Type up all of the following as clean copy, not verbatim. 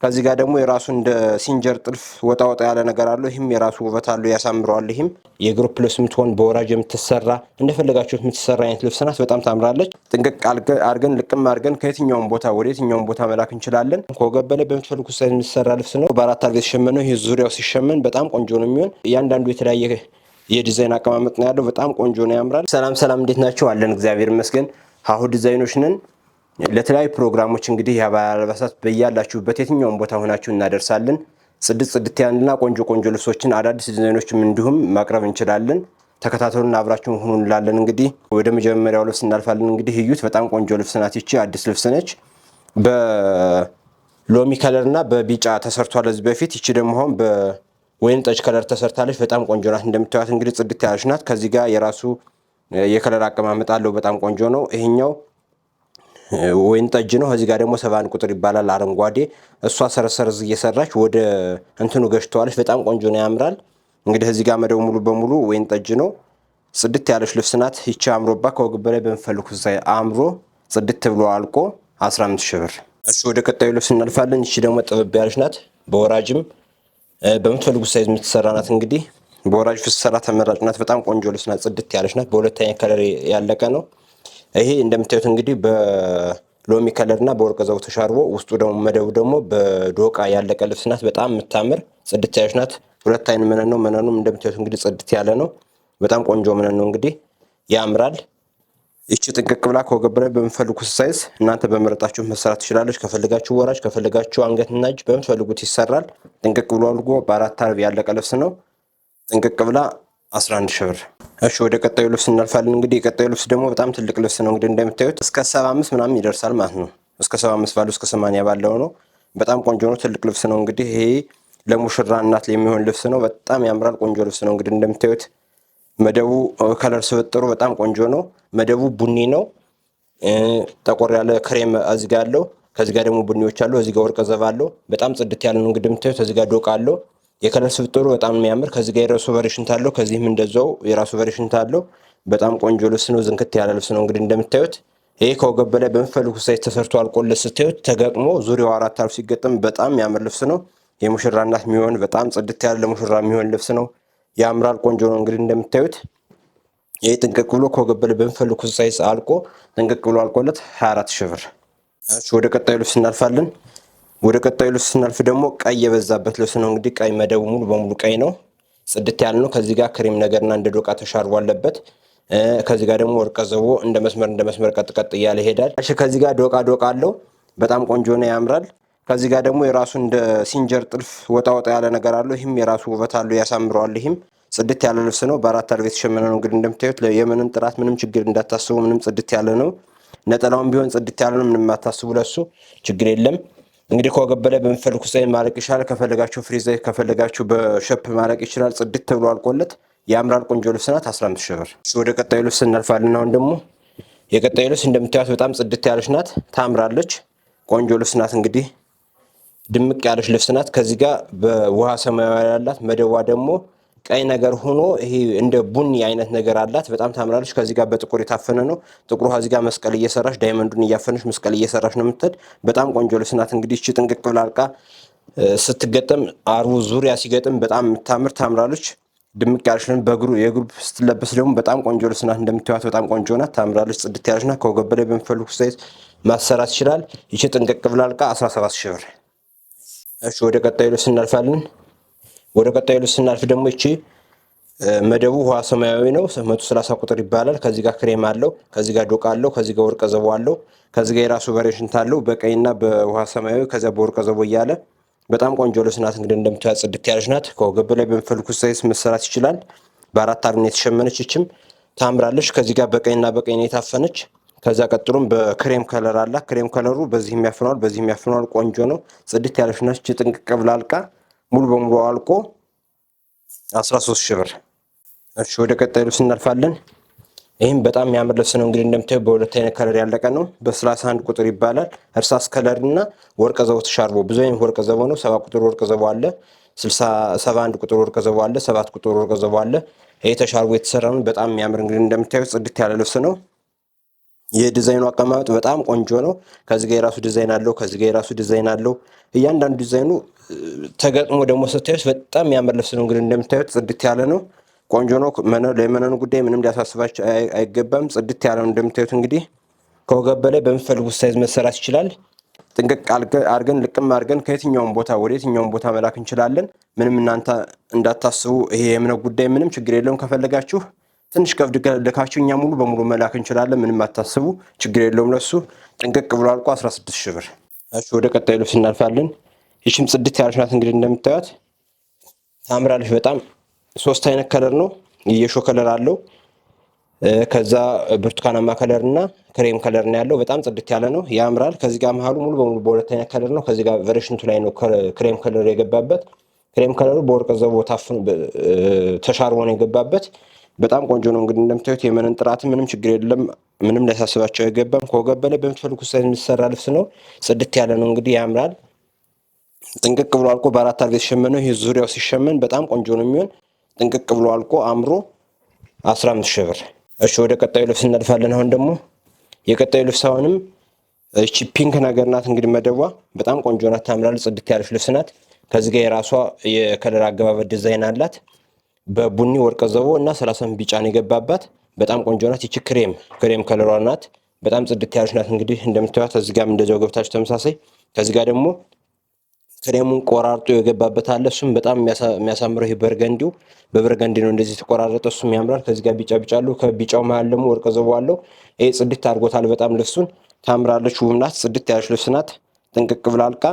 ከዚህ ጋር ደግሞ የራሱ እንደ ሲንጀር ጥልፍ ወጣ ወጣ ያለ ነገር አለው። ይህም የራሱ ውበት አለው፣ ያሳምረዋል። ይህም የግሩፕ ልብስ የምትሆን በወራጅ የምትሰራ እንደፈለጋችሁት የምትሰራ አይነት ልብስ ናት። በጣም ታምራለች። ጥንቅቅ አርገን ልቅም አርገን ከየትኛውም ቦታ ወደ የትኛውም ቦታ መላክ እንችላለን። ከወገብ በላይ በምትፈልጉት ሳይዝ የምትሰራ ልብስ ነው። በአራት አርገ የተሸመነው። ይህ ዙሪያው ሲሸመን በጣም ቆንጆ ነው የሚሆን። እያንዳንዱ የተለያየ የዲዛይን አቀማመጥ ነው ያለው። በጣም ቆንጆ ነው፣ ያምራል። ሰላም ሰላም፣ እንዴት ናቸው? አለን እግዚአብሔር ይመስገን። ሀሁ ዲዛይኖች ነን። ለተለያዩ ፕሮግራሞች እንግዲህ የባህል አልባሳት በያላችሁበት የትኛውም ቦታ ሆናችሁ እናደርሳለን። ጽድት ያለና ቆንጆ ልብሶችን አዳዲስ ዲዛይኖችም እንዲሁም ማቅረብ እንችላለን። ተከታተሉና አብራችሁን ሁኑ እንላለን። እንግዲህ ወደ መጀመሪያው ልብስ እናልፋለን። እንግዲህ እዩት፣ በጣም ቆንጆ ልብስ ናት። ይቺ አዲስ ልብስ ነች። በሎሚ ከለር እና በቢጫ ተሰርቷል እዚህ በፊት። ይቺ ደግሞ አሁን በወይን ጠጅ ከለር ተሰርታለች። በጣም ቆንጆ ናት። እንደምታዩት እንግዲህ ጽድት ያለች ናት። ከዚህ ጋር የራሱ የከለር አቀማመጥ አለው። በጣም ቆንጆ ነው። ይሄኛው ወይን ጠጅ ነው። እዚህ ጋር ደግሞ 71 ቁጥር ይባላል፣ አረንጓዴ። እሷ ሰረሰረዝ እየሰራች ወደ እንትኑ ገሽተዋለች። በጣም ቆንጆ ነው፣ ያምራል። እንግዲህ እዚህ ጋር መደቡ ሙሉ በሙሉ ወይን ጠጅ ነው። ጽድት ያለች ልብስ ናት። ይቺ አምሮባ ከወገብ በላይ በምፈልጉት ሳይ አምሮ ጽድት ብሎ አልቆ 15 ሺህ ብር። እሺ ወደ ቀጣዩ ልብስ እናልፋለን። ይቺ ደግሞ ጥብብ ያለች ናት። በወራጅም በምትፈልጉት ሳይዝ የምትሰራ ናት። እንግዲህ በወራጅ ፍትሰራ ተመራጭ ናት። በጣም ቆንጆ ልብስ ናት። ጽድት ያለች ናት። በሁለተኛ ከለር ያለቀ ነው። ይሄ እንደምታዩት እንግዲህ በሎሚ ከለር እና በወርቅ ዘው ተሻርቦ ውስጡ ደግሞ መደቡ ደግሞ በዶቃ ያለቀ ልብስ ናት። በጣም የምታምር ጽድት ያለች ናት። ሁለት አይን መነን ነው። መነኑም እንደምታዩት እንግዲህ ጽድት ያለ ነው። በጣም ቆንጆ መነን ነው። እንግዲህ ያምራል። ይቺ ጥንቅቅ ብላ ከወገብ ላይ በምፈልጉት ሳይዝ እናንተ በመረጣችሁ መሰራት ትችላለች። ከፈልጋችሁ ወራጅ፣ ከፈልጋችሁ አንገትና እጅ በምፈልጉት ይሰራል። ጥንቅቅ ብሎ አልጎ በአራት አርብ ያለቀ ልብስ ነው። ጥንቅቅ ብላ 11 ሺህ ብር። እሺ ወደ ቀጣዩ ልብስ እናልፋለን። እንግዲህ የቀጣዩ ልብስ ደግሞ በጣም ትልቅ ልብስ ነው። እንግዲህ እንደምታዩት እስከ 75 ምናምን ይደርሳል ማለት ነው። እስከ 75 ባለው እስከ 80 ባለው ነው። በጣም ቆንጆ ነው። ትልቅ ልብስ ነው። እንግዲህ ይሄ ለሙሽራ እናት የሚሆን ልብስ ነው። በጣም ያምራል። ቆንጆ ልብስ ነው። እንግዲህ እንደምታዩት መደቡ ከለር ስብጥሩ በጣም ቆንጆ ነው። መደቡ ቡኒ ነው። ጠቆር ያለ ክሬም እዚህ ጋር አለው። ከዚህ ጋር ደግሞ ቡኒዎች አሉ። እዚህ ጋር ወርቀ ዘብ አለው። በጣም ጽድት ያለ ነው። እንግዲህ እንደምታዩት እዚህ ጋር ዶቃ አለው። የከለር ስብጥሩ በጣም የሚያምር። ከዚህ ጋር የራሱ ቫሪሽንት አለው። ከዚህም እንደዛው የራሱ ቫሪሽንት አለው። በጣም ቆንጆ ልብስ ነው። ዝንክት ያለ ልብስ ነው። እንግዲህ እንደምታዩት ይሄ ከወገብ በላይ በምፈልጉት ሳይዝ ተሰርቶ አልቆለት ስታዩት ተገጥሞ ዙሪያው አራት አርብ ሲገጥም በጣም የሚያምር ልብስ ነው። የሙሽራ እናት የሚሆን በጣም ጽድት ያለ ለሙሽራ የሚሆን ልብስ ነው። ያምራል። ቆንጆ ነው። እንግዲህ እንደምታዩት ይሄ ጥንቅቅ ብሎ ከወገብ በላይ በምፈልጉት ሳይዝ አልቆ ጥንቅቅ ብሎ አልቆለት 24 ሺህ ብር። እሺ ወደ ቀጣዩ ልብስ እናልፋለን። ወደ ቀጣዩ ልብስ ስናልፍ ደግሞ ቀይ የበዛበት ልብስ ነው። እንግዲህ ቀይ መደቡ ሙሉ በሙሉ ቀይ ነው። ጽድት ያለ ነው። ከዚህ ጋር ክሬም ነገርና እንደ ዶቃ ተሻርቦ አለበት። ከዚህ ጋር ደግሞ ወርቀ ዘቦ እንደ መስመር ቀጥ እያለ ይሄዳል። እሺ ከዚህ ጋር ዶቃ አለው። በጣም ቆንጆ ነው፣ ያምራል። ከዚህ ጋር ደግሞ የራሱ እንደ ሲንጀር ጥልፍ ወጣ ያለ ነገር አለው። ይህም የራሱ ውበት አለው፣ ያሳምረዋል። ይህም ጽድት ያለ ልብስ ነው። በአራት አርብ የተሸመነ ነው። እንግዲህ እንደምታዩት የምንን ጥራት ምንም ችግር እንዳታስቡ፣ ምንም ጽድት ያለ ነው። ነጠላውን ቢሆን ጽድት ያለ ነው። ምንም አታስቡ፣ ለሱ ችግር የለም። እንግዲህ ከወገብ በላይ በምፈልጉት ሳይዝ ማለቅ ይችላል። ከፈለጋችሁ ፍሪዝ፣ ከፈለጋችሁ በሸፕ ማለቅ ይችላል። ጽድት ተብሎ አልቆለት ያምራል። ቆንጆ ልብስ ናት። 15 ሺህ ብር። ወደ ቀጣዩ ልብስ እናልፋለን። አሁን ደግሞ የቀጣዩ ልብስ እንደምታዩት በጣም ጽድት ያለች ናት። ታምራለች። ቆንጆ ልብስ ናት። እንግዲህ ድምቅ ያለች ልብስ ናት። ከዚህ ጋር በውሃ ሰማያዊ ያላት መደቧ ደግሞ ቀይ ነገር ሆኖ ይሄ እንደ ቡኒ አይነት ነገር አላት። በጣም ታምራለች። ከዚህ ጋር በጥቁር የታፈነ ነው። ጥቁሩ እዚህ ጋር መስቀል እየሰራች ዳይመንዱን እያፈነች መስቀል እየሰራች ነው የምትሄድ። በጣም ቆንጆ ልብስ ናት። እንግዲህ እቺ ጥንቅቅ ብላ አልቃ ስትገጠም አርቡ ዙሪያ ሲገጥም በጣም የምታምር ታምራለች። ድምቅ ያለች ነው። የግሩፕ ስትለበስ ደግሞ በጣም ቆንጆ ልብስ ናት። እንደምታዩት በጣም ቆንጆ ናት። ታምራለች። ጽድት ያለች ናት። ከወገብ በላይ በምፈልጉት ሳይዝ ማሰራት ይችላል። ይቺ ጥንቅቅ ብላ አልቃ 17 ሺህ ብር። እሺ ወደ ቀጣዩ ልብስ እናልፋለን። ወደ ቀጣዩ ልብስ ስናልፍ ደግሞ እቺ መደቡ ውሃ ሰማያዊ ነው። 130 ቁጥር ይባላል። ከዚህ ጋር ክሬም አለው። ከዚህ ጋር ዶቃ አለው። ከዚህ ጋር ወርቀ ዘቦ አለው። ከዚህ ጋር የራሱ ቫሪሽንት አለው በቀይና በውሃ ሰማያዊ ከዛ በወርቀ ዘቦ እያለ በጣም ቆንጆ ልብስ ናት። እንግዲህ እንደምታዩት ጽድት ያለች ናት። ከወገብ ላይ በምፈልጉት ሳይዝ መሰራት ይችላል። በአራት አርብ ነው የተሸመነች። እችም ታምራለች። ከዚህ ጋር በቀይና በቀይ ነው የታፈነች። ከዛ ቀጥሎም በክሬም ከለር አለ። ክሬም ከለሩ በዚህ የሚያፍነዋል፣ በዚህ የሚያፍነዋል። ቆንጆ ነው። ጽድት ያለች ናት። ጥንቅቅ ብላ አልቃ ሙሉ በሙሉ አልቆ 13 ሺህ ብር። እሺ ወደ ቀጣዩ ልብስ እናልፋለን። ይህም በጣም የሚያምር ልብስ ነው። እንግዲህ እንደምታዩ በሁለት አይነት ከለር ያለቀ ነው። በ31 ቁጥር ይባላል። እርሳስ ከለር እና ወርቀ ዘቦ ተሻርቦ ብዙ አይነት ወርቀ ዘቦ ነው። 7 ቁጥር ወርቀ ዘቦ አለ። 71 ቁጥር ወርቀ ዘቦ አለ። 7 ቁጥር ወርቀ ዘቦ አለ። ይሄ ተሻርቦ የተሰራ ነው። በጣም የሚያምር እንግዲህ እንደምታዩ ጽድት ያለ ልብስ ነው። የዲዛይኑ አቀማመጥ በጣም ቆንጆ ነው። ከዚህ ጋር የራሱ ዲዛይን አለው፣ ከዚህ ጋር የራሱ ዲዛይን አለው። እያንዳንዱ ዲዛይኑ ተገጥሞ ደግሞ ስታዩት በጣም የሚያምር ልብስ ነው። እንግዲህ እንደምታዩት ጽድት ያለ ነው፣ ቆንጆ ነው። ለመነኑ ጉዳይ ምንም ሊያሳስባቸው አይገባም። ጽድት ያለ ነው። እንደምታዩት እንግዲህ ከወገብ በላይ በምትፈልጉት ሳይዝ መሰራት ይችላል። ጥንቅቅ አድርገን ልቅም አድርገን ከየትኛውም ቦታ ወደ የትኛውም ቦታ መላክ እንችላለን። ምንም እናንተ እንዳታስቡ፣ ይሄ የእምነት ጉዳይ ምንም ችግር የለውም። ከፈለጋችሁ ትንሽ ከብድ ልካችሁ እኛ ሙሉ በሙሉ መላክ እንችላለን። ምንም አታስቡ፣ ችግር የለውም። ለሱ ጥንቅቅ ብሎ አልቆ 16 ሺህ ብር። እሺ ወደ ቀጣዩ ልብስ እናልፋለን። ይችም ጽድት ያለች ናት። እንግዲህ እንደምታዩት ታምራለች በጣም። 3 አይነት ከለር ነው፣ የሾ ከለር አለው፣ ከዛ ብርቱካናማ ከለር እና ክሬም ከለር ነው ያለው። በጣም ጽድት ያለ ነው፣ ያምራል። ከዚህ ጋር መሀሉ ሙሉ በሙሉ በሁለት አይነት ከለር ነው። ከዚህ ጋር ቨርሽንቱ ላይ ነው ክሬም ከለር የገባበት። ክሬም ከለሩ በወርቀ ዘቦ ተሻርቦ ነው የገባበት። በጣም ቆንጆ ነው። እንግዲህ እንደምታዩት የመነን ጥራት ምንም ችግር የለም። ምንም ሊያሳስባቸው አይገባም። ከወገብ በላይ በምትፈልጉት ሳይዝ የሚሰራ ልብስ ነው። ጽድት ያለ ነው። እንግዲህ ያምራል። ጥንቅቅ ብሎ አልቆ በአራት አርገ የተሸመነው ይሄ ዙሪያው ሲሸመን በጣም ቆንጆ ነው የሚሆን። ጥንቅቅ ብሎ አልቆ አምሮ 15 ሺህ ብር። እሺ ወደ ቀጣዩ ልብስ እናልፋለን። አሁን ደግሞ የቀጣዩ ልብስ አሁንም እቺ ፒንክ ነገር ናት። እንግዲህ መደቧ በጣም ቆንጆ ናት፣ ታምራለች። ጽድት ያለች ልብስ ናት። ከዚህ ጋር የራሷ የከለር አገባበት ዲዛይን አላት። በቡኒ ወርቀ ዘቦ እና 30 ቢጫ ነው የገባባት። በጣም ቆንጆ ናት። ይቺ ክሬም ከለሯ ናት። በጣም ጽድት ያለች ናት። እንግዲህ እንደምታዩት እዚህ ጋርም እንደዛው ገብታችሁ ተመሳሳይ። ከዚህ ጋር ደግሞ ክሬሙን ቆራርጦ የገባበት አለ። እሱም በጣም የሚያሳምረው ይሄ በርገንዲው በበርገንዲ ነው እንደዚህ ተቆራረጠ። እሱም ያምራል። ከዚህ ጋር ቢጫ አለው። ከቢጫው መሀል ደግሞ ወርቀ ዘቦ አለው። ይሄ ጽድት አድርጎታል በጣም ልብሱን። ታምራለች፣ ውብ ናት። ጽድት ያለች ልብስ ናት። ጥንቅቅ ብላ አልቃ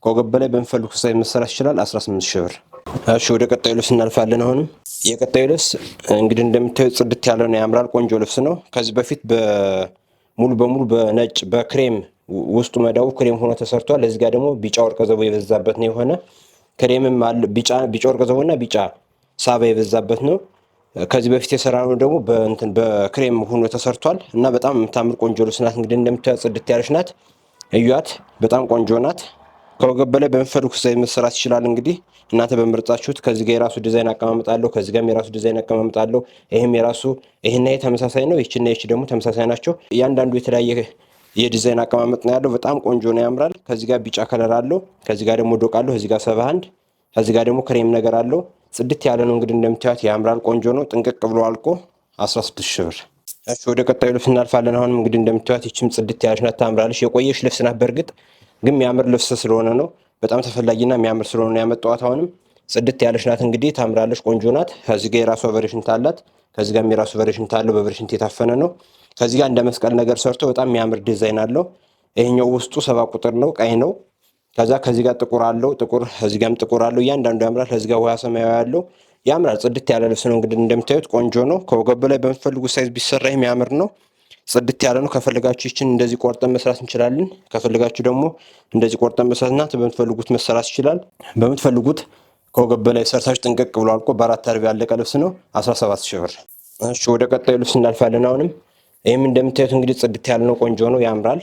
ከወገብ በላይ በሚፈልጉት ሳይዝ መሰራት ይችላል። 18 ሺህ ብር። እሺ ወደ ቀጣዩ ልብስ እናልፋለን። አሁንም የቀጣዩ ልብስ እንግዲህ እንደምታዩት ጽድት ያለ ነው፣ ያምራል። ቆንጆ ልብስ ነው። ከዚህ በፊት ሙሉ በሙሉ በነጭ በክሬም ውስጡ መዳቡ ክሬም ሆኖ ተሰርቷል። እዚህ ጋር ደግሞ ቢጫ ወርቀ ዘቦ የበዛበት ነው የሆነ ክሬምም አለ። ቢጫ ወርቀ ዘቦና ቢጫ ሳባ የበዛበት ነው። ከዚህ በፊት የሰራነው ደግሞ በክሬም ሆኖ ተሰርቷል እና በጣም የምታምር ቆንጆ ልብስ ናት። እንግዲህ እንደምታዩት ጽድት ያለች ናት። እዩት፣ በጣም ቆንጆ ናት። ከወገብ በላይ በሚፈልጉት ሳይዝ መሰራት ይችላል። እንግዲህ እናንተ በምርጫችሁት። ከዚህ ጋር የራሱ ዲዛይን አቀማመጥ አለው። ከዚህ ጋርም የራሱ ዲዛይን አቀማመጥ አለው። ይሄም የራሱ ይሄና ይሄ ተመሳሳይ ነው። ይቺና ይቺ ደግሞ ተመሳሳይ ናቸው። እያንዳንዱ የተለያየ የዲዛይን አቀማመጥ ነው ያለው። በጣም ቆንጆ ነው፣ ያምራል። ከዚህ ጋር ቢጫ ከለር አለው። ከዚህ ጋር ደግሞ ዶቃ አለው። ከዚህ ጋር 71 ከዚህ ጋር ደግሞ ክሬም ነገር አለው። ጽድት ያለ ነው። እንግዲህ እንደምታዩት ያምራል፣ ቆንጆ ነው። ጥንቅቅ ብሎ አልቆ 16 ሺህ ብር። እሺ ወደ ቀጣዩ ልብስ እናልፋለን። አሁንም እንግዲህ እንደምታዩት ይችም ጽድት ያለች ናት፣ ታምራለች። የቆየች ልብስ ናት በእርግጥ ግን የሚያምር ልብስ ስለሆነ ነው በጣም ተፈላጊና የሚያምር ስለሆነ ያመጣኋት። አሁንም ጽድት ያለች ናት። እንግዲህ ታምራለች፣ ቆንጆ ናት። ከዚህ ጋር የራሷ ቨርሽንት አላት። ከዚህ ጋርም የራሱ ቨርሽንት አለው። በቨርሽንት የታፈነ ነው። ከዚህ ጋር እንደ መስቀል ነገር ሰርቶ በጣም የሚያምር ዲዛይን አለው። ይሄኛው ውስጡ 7 ቁጥር ነው፣ ቀይ ነው። ከዚህ ጋር ጥቁር አለው። ከዚህ ጋርም ጥቁር አለው። እያንዳንዱ ያምራል። ከዚህ ጋር ውሃ ሰማያዊ ያለው ያምራል። ጽድት ያለ ልብስ ነው። እንግዲህ እንደምታዩት ቆንጆ ነው። ከወገብ በላይ በምትፈልጉት ሳይዝ ቢሰራ የሚያምር ነው። ጽድት ያለ ነው። ከፈለጋችሁ ይችን እንደዚህ ቆርጠን መስራት እንችላለን። ከፈለጋችሁ ደግሞ እንደዚህ ቆርጠን መስራትና በምትፈልጉት መሰራት ይችላል። በምትፈልጉት ከወገብ በላይ ሰርታችሁ ጥንቅቅ ብሎ አልቆ በአራት አርብ ያለቀ ልብስ ነው። 17 ሺህ ብር። እሺ ወደ ቀጣዩ ልብስ እናልፋለን። አሁንም ይህም እንደምታዩት እንግዲህ ጽድት ያለ ነው፣ ቆንጆ ነው፣ ያምራል።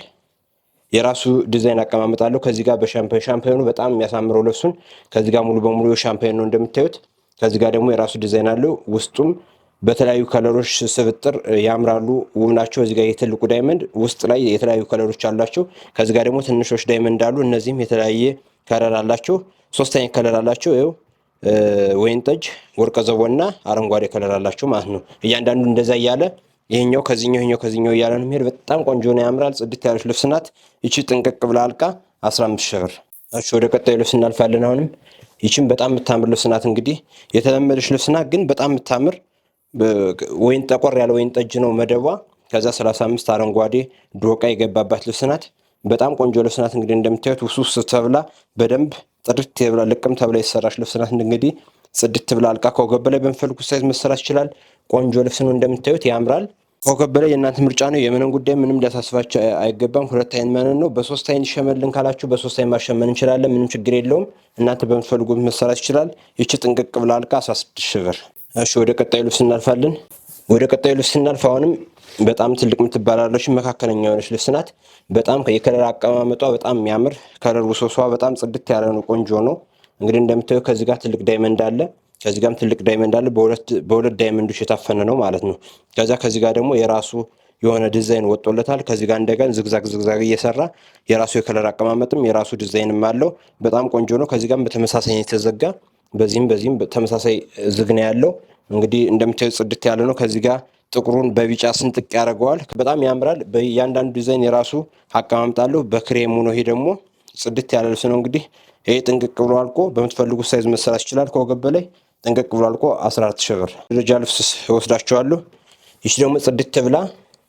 የራሱ ዲዛይን አቀማመጥ አለው። ከዚህ ጋር ሻምፓይኑ በጣም የሚያሳምረው ልብሱን። ከዚህ ጋር ሙሉ በሙሉ ሻምፓይን ነው እንደምታዩት። ከዚህ ጋር ደግሞ የራሱ ዲዛይን አለው። ውስጡም በተለያዩ ከለሮች ስብጥር ያምራሉ፣ ውብ ናቸው። እዚህ ጋር የትልቁ ዳይመንድ ውስጥ ላይ የተለያዩ ከለሮች አላቸው። ከዚህ ጋር ደግሞ ትንሾች ዳይመንድ አሉ። እነዚህም የተለያየ ከለር አላቸው። 3 አይነት ከለር አላቸው። ይኸው ወይን ጠጅ፣ ወርቀ ዘቦና አረንጓዴ ከለር አላቸው ማለት ነው። እያንዳንዱ እንደዛ እያለ ይሄኛው ከዚህኛው እያለ ነው የሚሄድ። በጣም ቆንጆ ነው፣ ያምራል። ጽድት ያለች ልብስ ናት። ይቺ ጥንቅቅ ብላ አልቃ 15 ሺህ ብር። እሺ ወደ ቀጣዩ ልብስ እናልፋለን። አሁንም ይቺም በጣም የምታምር ልብስ ናት። እንግዲህ የተለመደች ልብስ ናት፣ ግን በጣም የምታምር ወይን ጠቆር ያለ ወይን ጠጅ ነው መደቧ። ከዛ 35 አረንጓዴ ዶቃ የገባባት ልብስ ናት። በጣም ቆንጆ ልብስ ናት። እንግዲህ እንደምታዩት ውስውስ ተብላ በደንብ ጥርት ብላ ልቅም ተብላ የተሰራች ልብስ ናት። እንግዲህ ጽድት ብላ አልቃ ከወገብ በላይ በሚፈልጉት ሳይዝ መሰራት ይችላል። ቆንጆ ልብስ ነው። እንደምታዩት ያምራል። ከወገብ በላይ የእናንተ ምርጫ ነው። የመነን ጉዳይ ምንም ሊያሳስባችሁ አይገባም። 2 አይነት መነን ነው። በ3 አይነት ይሸመልን ካላችሁ በ3 አይነት ማሸመን እንችላለን። ምንም ችግር የለውም። እናንተ በምትፈልጉት መሰራት ይችላል። ይቺ ጥንቅቅ ብላ አልቃ 16 ሺህ ብር። እሺ ወደ ቀጣዩ ልብስ እናልፋለን። ወደ ቀጣዩ ልብስ ስናልፍ አሁንም በጣም ትልቅ የምትባላለች መካከለኛ የሆነች ልብስ ናት። በጣም የከለር አቀማመጧ በጣም የሚያምር ከለር ውሶሷ በጣም ጽድት ያለ ነው፣ ቆንጆ ነው። እንግዲህ እንደምታዩ ከዚህ ጋር ትልቅ ዳይመንድ አለ፣ ከዚህ ጋርም ትልቅ ዳይመንድ አለ። በሁለት ዳይመንዶች የታፈነ ነው ማለት ነው። ከዚህ ጋር ደግሞ የራሱ የሆነ ዲዛይን ወጥቶለታል። ከዚህ ጋር እንደገና ዝግዛግ እየሰራ የራሱ የከለር አቀማመጥም የራሱ ዲዛይንም አለው። በጣም ቆንጆ ነው። ከዚህ ጋርም በተመሳሳይ የተዘጋ በዚህም ተመሳሳይ ዝግ ነው ያለው። እንግዲህ እንደምታዩት ጽድት ያለ ነው። ከዚህ ጋር ጥቁሩን በቢጫ ስንጥቅ ያደርገዋል። በጣም ያምራል። በእያንዳንዱ ዲዛይን የራሱ አቀማመጥ አለው። በክሬሙ ነው። ይሄ ደግሞ ጽድት ያለ ልብስ ነው። እንግዲህ ይሄ ጥንቅቅ ብሎ አልቆ በምትፈልጉት ሳይዝ መሰራት ይችላል። ከወገብ በላይ ጥንቅቅ ብሎ አልቆ 14,000 ብር። ደረጃ ልብስ ወስዳቸዋለሁ። ይቺ ደግሞ ጽድት ብላ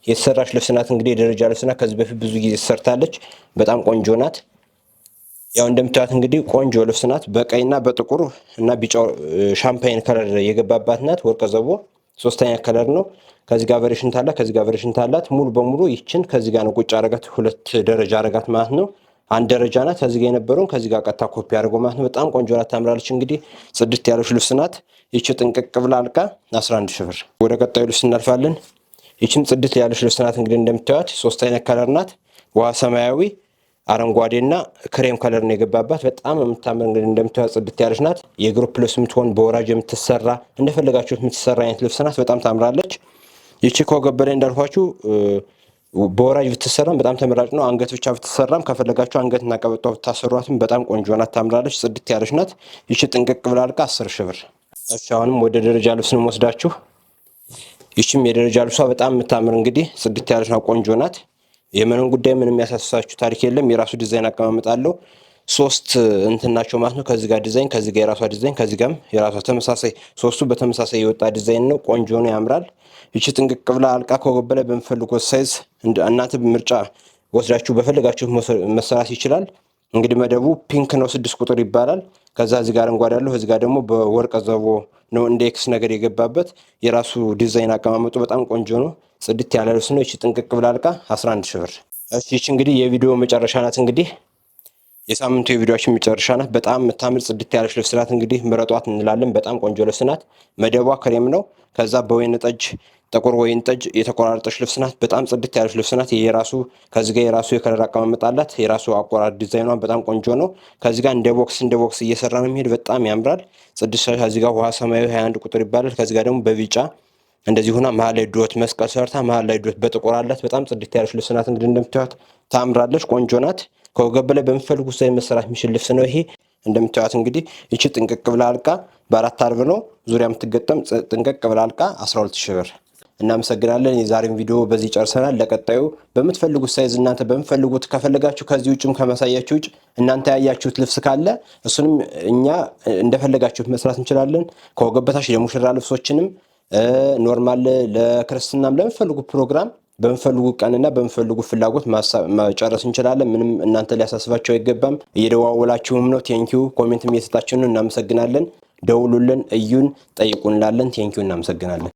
የተሰራች ልብስ ናት። እንግዲህ የደረጃ ልብስ ናት። ከዚህ በፊት ብዙ ጊዜ ተሰርታለች። በጣም ቆንጆ ናት። ያው እንደምታዩት እንግዲህ ቆንጆ ልብስ ናት። በቀይና በጥቁር እና ቢጫው ሻምፓይን ከለር የገባባት ናት። ወርቀ ዘቦ 3ኛ ከለር ነው። ከዚህ ጋር ቨሪሽን ታላት፣ ከዚህ ጋር ቨሪሽን ታላት። ሙሉ በሙሉ ይችን ከዚህ ጋር ነው ቁጭ አረጋት። 2 ደረጃ አረጋት ማለት ነው። 1 ደረጃ ናት። ከዚህ ጋር የነበረውን ከዚህ ጋር ቀጥታ ኮፒ አድርጎ ማለት ነው። በጣም ቆንጆ ናት፣ ታምራለች። እንግዲህ ጽድት ያለች ልብስ ናት። ይቺ ጥንቅቅ ብላ አልቃ 11,000 ብር። ወደ ቀጣዩ ልብስ እናልፋለን። ይቺም ጽድት ያለች ልብስ ናት። እንግዲህ እንደምታዩት 3 ከለር ናት። ውሃ ሰማያዊ፣ አረንጓዴና ክሬም ከለር ነው የገባባት። በጣም የምታምር እንግዲህ እንደምታዩት ጽድት ያለች ናት። የግሩፕ ልብስ የምትሆን በወራጅ የምትሰራ እንደፈለጋችሁት የምትሰራ አይነት ልብስ ናት። በጣም ታምራለች። ይቺ ከወገብ በላይ እንዳልኳችሁ በወራጅ ብትሰራም በጣም ተመራጭ ነው። አንገት ብቻ ብትሰራም ከፈለጋችሁ አንገትና ቀበቷ ብታሰሯትም በጣም ቆንጆ ናት፣ ታምራለች። ጽድት ያለች ናት። ይቺ ጥንቅቅ ብላ አልቃ 10,000 ብር። እሺ አሁንም ወደ ደረጃ ልብስ ነው ወስዳችሁ። ይቺም የደረጃ ልብሷ በጣም የምታምር እንግዲህ ጽድት ያለች ናት፣ ቆንጆ ናት። የምንን ጉዳይ ምንም ያሳስባችሁ ታሪክ የለም። የራሱ ዲዛይን አቀማመጥ አለው። 3 እንትናቸው ማለት ነው። ከዚህ ጋር ዲዛይን፣ ከዚህ ጋር የራሷ ዲዛይን፣ ከዚህ ጋርም የራሷ ተመሳሳይ 3ቱ በተመሳሳይ የወጣ ዲዛይን ነው። ቆንጆ ነው፣ ያምራል። ይቺ ጥንቅቅ ብላ አልቃ ከወገብ በላይ በምፈልጉት ሳይዝ እናንተ ምርጫ ወስዳችሁ በፈልጋችሁ መሰራት ይችላል። እንግዲህ መደቡ ፒንክ ነው፣ 6 ቁጥር ይባላል። ከዛ እዚህ ጋር አረንጓዴ ያለው እዚህ ጋር ደግሞ በወርቀ ዘቦ ነው እንደ ኤክስ ነገር የገባበት። የራሱ ዲዛይን አቀማመጡ በጣም ቆንጆ ነው። ጽድት ያለ ልብስ ነው። ይቺ ጥንቅቅ ብላ አልቃ 11,000 ብር። እሺ ይቺ እንግዲህ የቪዲዮ መጨረሻ ናት። እንግዲህ የሳምንቱ የቪዲዮአችን መጨረሻ ናት። በጣም የምታምር ጽድት ያለች ልብስ ናት። እንግዲህ ምረጧት እንላለን። በጣም ቆንጆ ልብስ ናት። መደቧ ክሬም ነው። ከዛ በወይን ጠጅ ጥቁር ወይን ጠጅ የተቆራረጠች ልብስ ናት። በጣም ጽድት ያለች ልብስ ናት። የራሱ ከዚህ ጋር የራሱ የከለር አቀማመጥ አላት። የራሱ አቆራረጥ ዲዛይኗን በጣም ቆንጆ ነው። ከዚህ ጋር እንደ ቦክስ እየሰራ ነው የሚሄድ። በጣም ያምራል። ጽድት ከዚህ ጋር ውሃ ሰማያዊ 21 ቁጥር ይባላል። ከዚህ ጋር ደግሞ በቢጫ እንደዚህ ሆና መሀል ላይ ዶት መስቀል ሰርታ መሀል ላይ ዶት በጥቁር አላት። በጣም ጽድት ያለች ልብስ ናት። እንግዲህ እንደምታዩት ታምራለች፣ ቆንጆ ናት። ከወገብ በላይ በምፈልጉት ሳይዝ መሰራት የሚችል ልብስ ነው ይሄ። እንደምታዩት እንግዲህ ይቺ ጥንቅቅ ብላ አልቃ በ4 አርብ ነው ዙሪያ የምትገጠም ጥንቅቅ ብላ አልቃ 12,000 ብር። እናመሰግናለን። የዛሬን ቪዲዮ በዚህ ጨርሰናል። ለቀጣዩ በምትፈልጉት ሳይዝ እናንተ በምትፈልጉት ከፈለጋችሁ ከዚህ ውጭም ከማሳያችሁ ውጭ እናንተ ያያችሁት ልብስ ካለ እሱንም እኛ እንደፈለጋችሁት መስራት እንችላለን። ከወገብ በታች የሙሽራ ልብሶችንም ኖርማል ለክርስትናም ለምትፈልጉ ፕሮግራም በምፈልጉ ቀንና በምፈልጉ ፍላጎት መጨረስ እንችላለን። ምንም እናንተ ሊያሳስባችሁ አይገባም። እየደዋወላችሁም ነው። ቴንኪው። ኮሜንትም እየሰጣችሁን እናመሰግናለን። ደውሉልን፣ እዩን፣ ጠይቁን እንላለን። ቴንኪው፣ እናመሰግናለን።